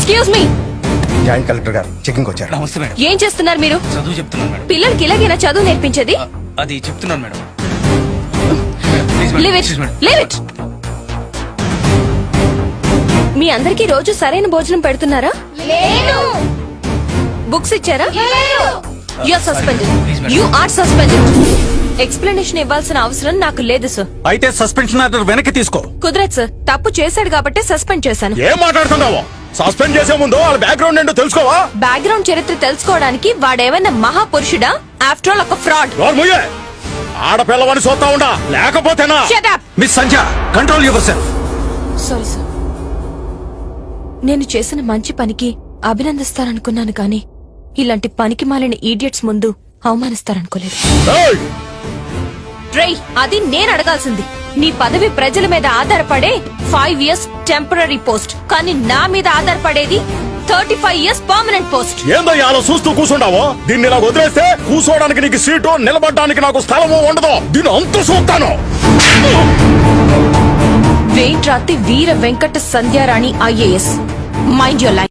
Excuse me. Joint collector గారు checking వచ్చారు. నమస్తే మేడం. ఏం చేస్తున్నారు మీరు? చదువు చెప్తున్నాను మేడం. పిల్లలకి ఇలాగేనా చదువు నేర్పించేది? అది చెప్తున్నాను madam. Leave it, leave it. మీ అందరికి రోజు సరైన భోజనం పెడుతున్నారా? లేదు. బుక్స్ ఇచ్చారా? లేదు. You are suspended. Please, madam. You are suspended. Explanation ఇవ్వాల్సిన అవసరం నాకు లేదు సార్. అయితే సస్పెన్షన్ ఆర్డర్ వెనక్కి తీసుకో. కుదరదు సార్. తప్పు చేశాడు కాబట్టి సస్పెండ్ చేశాను. ఏం మాట్లాడుతున్నావో? సస్పెండ్ చేసే ముందు వాళ్ళ బ్యాక్గ్రౌండ్ ఏంటో తెలుసుకోవా? బ్యాక్గ్రౌండ్ చరిత్ర తెలుసుకోవడానికి వాడేమైనా మహాపురుషుడా? ఆఫ్టర్ ఆల్ ఒక ఫ్రాడ్. ఆడపిల్లవని చూస్తా ఉండా, లేకపోతేనా? Shut up. Miss Sandhya, control your self. Sorry sir. నేను చేసిన మంచి పనికి అభినందిస్తారనుకున్నాను కానీ ఇలాంటి పనికి మాలిన ఈడియట్స్ ముందు అవమానిస్తారనుకోలేదు. ట్రై అది నేను అడగాల్సింది. నీ పదవి ప్రజల మీద ఆధారపడే 5 years టెంపరరీ పోస్ట్, కానీ నా మీద ఆధారపడేది 35 years పర్మనెంట్ పోస్ట్. ఏందో అలా చూస్తూ కూర్చుంటావో? దీన్ని ఇలా వదిలేస్తే కూర్చోడానికి నీకు సీటు, నిలబడడానికి నాకు స్థలము ఉండదు. దీన్ని అంత చూస్తాను. Vetrathi Veera Venkata Sandhyarani IAS. Mind your life.